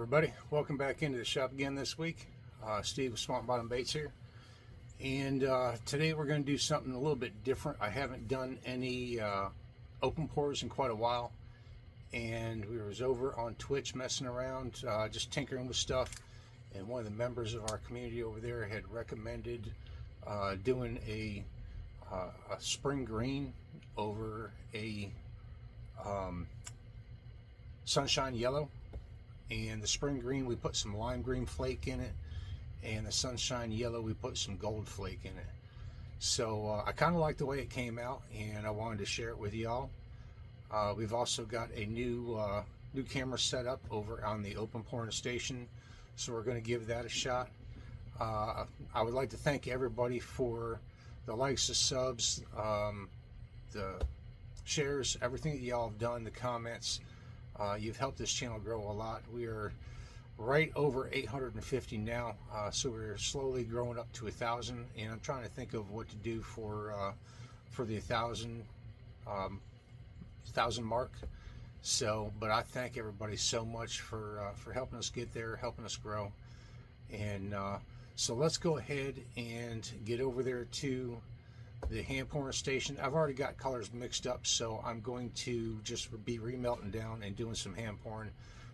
everybody, welcome back into the shop again this week. Steve with Swamp Bottom Baits here, and today we're going to do something a little bit different. I haven't done any open pours in quite a while, and we was over on Twitch messing around, just tinkering with stuff, and one of the members of our community over there had recommended doing a spring green over a sunshine yellow. And the spring green, we put some lime green flake in it, and the sunshine yellow, we put some gold flake in it. So I kind of like the way it came out, and I wanted to share it with y'all. We've also got a new camera set up over on the open pouring station, so we're going to give that a shot. I would like to thank everybody for the likes, the subs, the shares, everything that y'all have done, the comments. You've helped this channel grow a lot. We are right over 850 now, so we're slowly growing up to 1,000, and I'm trying to think of what to do for the 1,000 mark. So, but I thank everybody so much for helping us get there, helping us grow, and so let's go ahead and get over there to the hand pouring station. I've already got colors mixed up, so I'm going to just be remelting down and doing some hand pouring.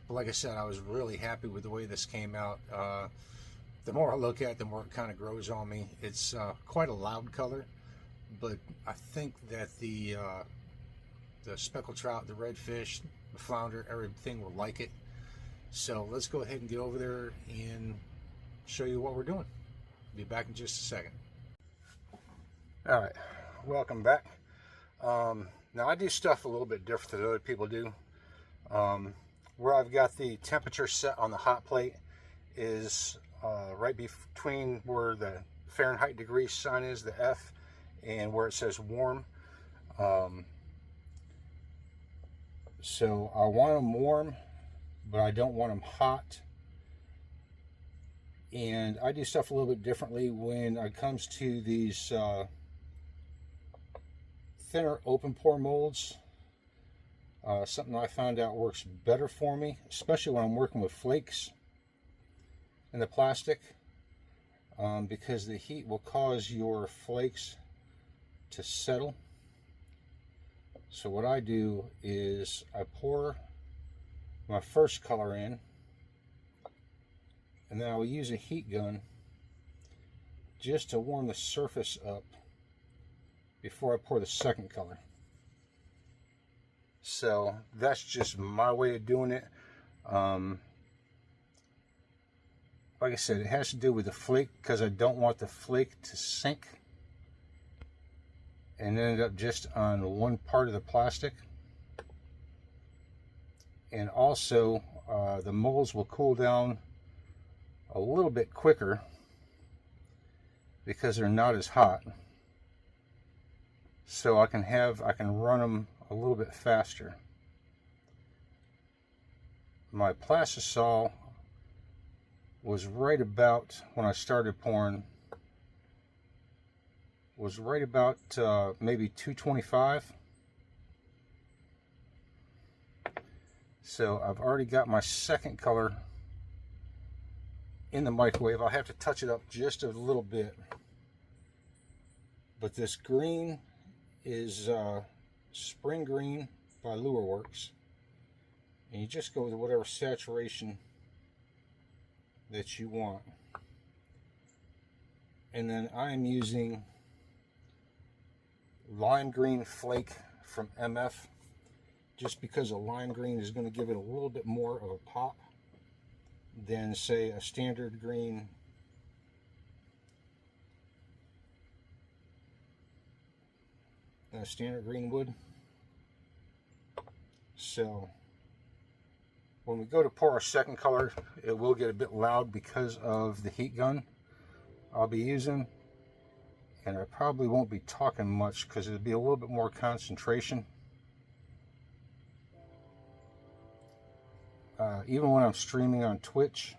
But like I said, I was really happy with the way this came out. The more I look at it, the more it kind of grows on me. It's quite a loud color, but I think that the speckled trout, the redfish, the flounder, everything will like it. So let's go ahead and get over there and show you what we're doing. Be back in just a second. All right, welcome back. Now I do stuff a little bit different than other people do. Where I've got the temperature set on the hot plate is right between where the Fahrenheit degree sign is, the F, and where it says warm. So I want them warm, but I don't want them hot. And I do stuff a little bit differently when it comes to these thinner open pour molds. Something I found out works better for me, especially when I'm working with flakes in the plastic, because the heat will cause your flakes to settle. So what I do is I pour my first color in, and then I'll use a heat gun just to warm the surface up before I pour the second color. So that's just my way of doing it. Like I said, it has to do with the flake, because I don't want the flake to sink and end up just on one part of the plastic. And also the molds will cool down a little bit quicker because they're not as hot. So I can run them a little bit faster. My Plastisol was right about, when I started pouring, was right about maybe 225. So I've already got my second color in the microwave. I'll have to touch it up just a little bit. But this green is Spring Green by Lure Works, and you just go with whatever saturation that you want. And then I am using lime green flake from MF, just because a lime green is going to give it a little bit more of a pop than, say, a standard green would. So when we go to pour our second color, it will get a bit loud because of the heat gun I'll be using, and I probably won't be talking much because it'll be a little bit more concentration. Even when I'm streaming on Twitch,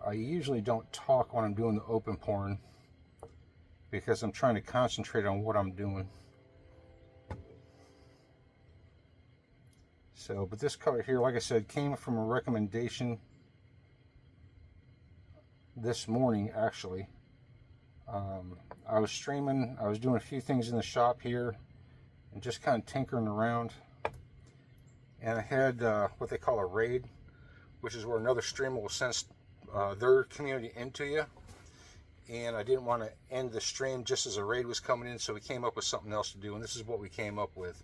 I usually don't talk when I'm doing the open pouring, because I'm trying to concentrate on what I'm doing. So So, but this color here, like I said, came from a recommendation this morning, actually. I was streaming, I was doing a few things in the shop here and just kind of tinkering around. And I had what they call a raid, which is where another streamer will send their community into you. And I didn't want to end the stream just as a raid was coming in, so we came up with something else to do, and this is what we came up with.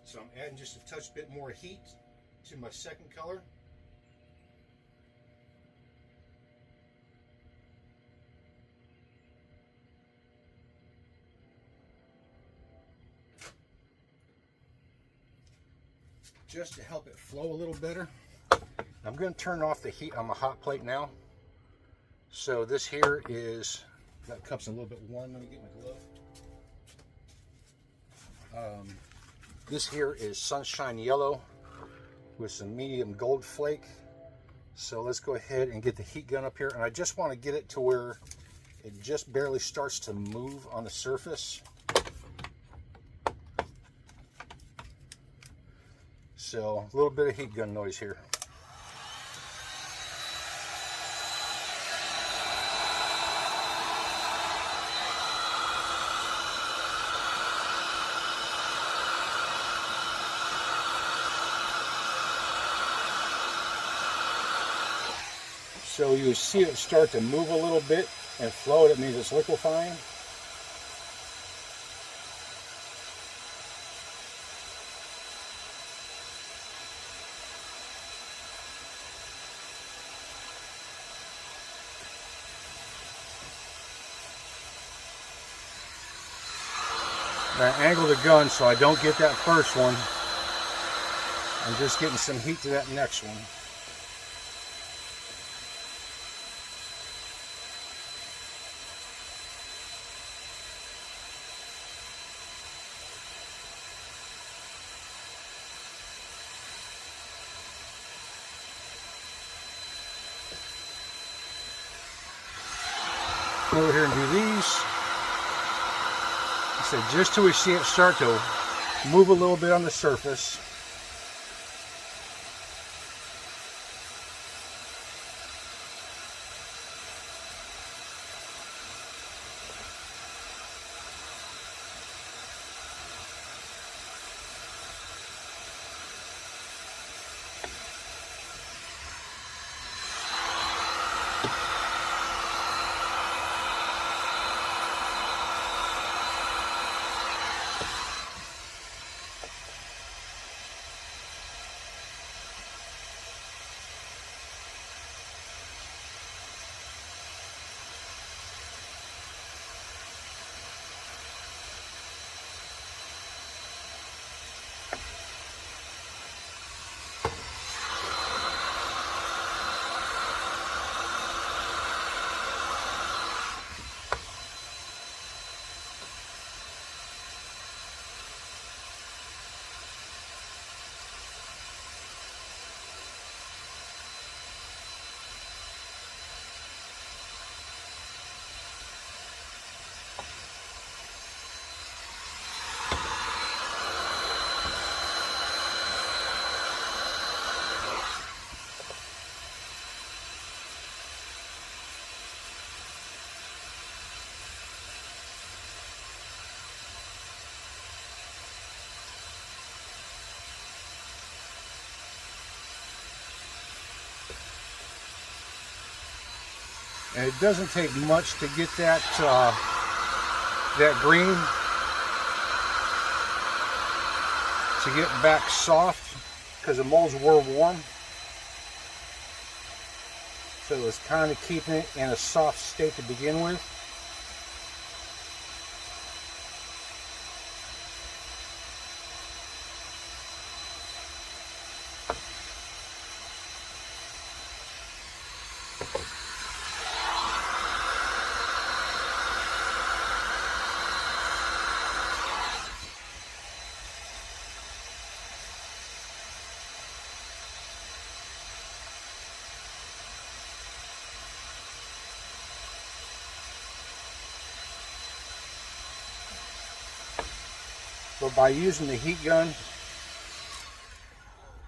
So I'm adding just a touch bit more heat to my second color. Just to help it flow a little better. I'm going to turn off the heat on my hot plate now. So this here is, that cup's a little bit warm. Let me get my glove. This here is Sunshine Yellow with some medium gold flake. So let's go ahead and get the heat gun up here. And I just want to get it to where it just barely starts to move on the surface. So a little bit of heat gun noise here. So you see it start to move a little bit and flow. It means it's liquefying. I angle the gun so I don't get that first one. I'm just getting some heat to that next one. Go over here and do these. So just till we see it start to move a little bit on the surface. And it doesn't take much to get that that green to get back soft, because the molds were warm. So it was kind of keeping it in a soft state to begin with. But by using the heat gun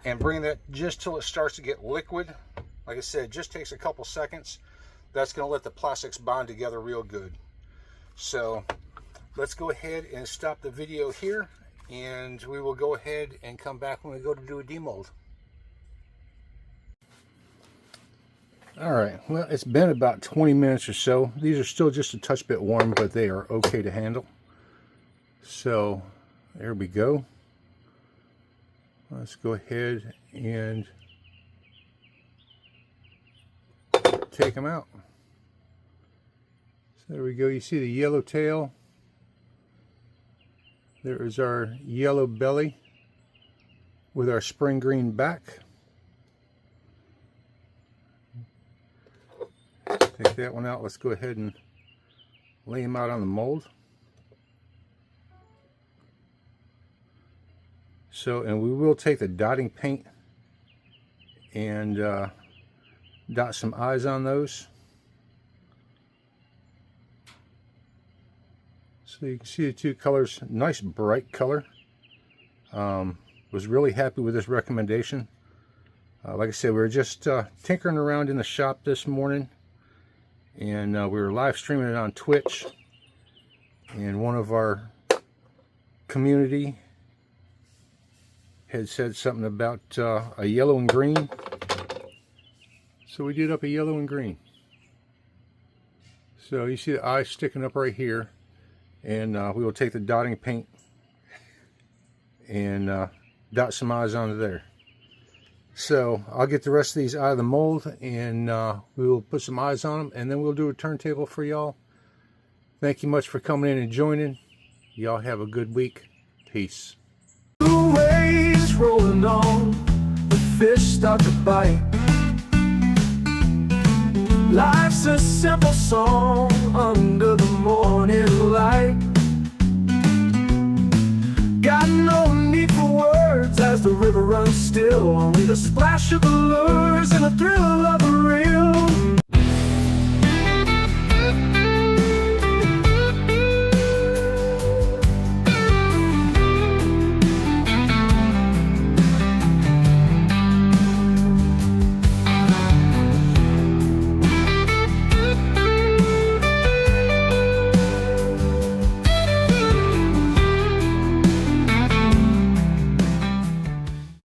and bringing that just till it starts to get liquid, like I said, it just takes a couple seconds. That's going to let the plastics bond together real good. So let's go ahead and stop the video here, and we will go ahead and come back when we go to do a demold. Alright, well, it's been about 20 minutes or so. These are still just a touch bit warm, but they are okay to handle. So there we go. Let's go ahead and take them out. So there we go. You see the yellow tail. There is our yellow belly with our spring green back. Take that one out. Let's go ahead and lay him out on the mold. So, and we will take the dotting paint and dot some eyes on those. So you can see the two colors, nice bright color. Was really happy with this recommendation. Like I said, we were just tinkering around in the shop this morning, and we were live streaming it on Twitch, and one of our community had said something about a yellow and green, so we did up a yellow and green. So you see the eye sticking up right here, and we will take the dotting paint and dot some eyes onto there. So I'll get the rest of these out of the mold, and we will put some eyes on them, and then we'll do a turntable for y'all. Thank you much for coming in and joining. Y'all have a good week. Peace. The waves rolling on, the fish start to bite. Life's a simple song under the morning light. Got no need for words as the river runs still. Only the splash of the lures and the thrill of the reel.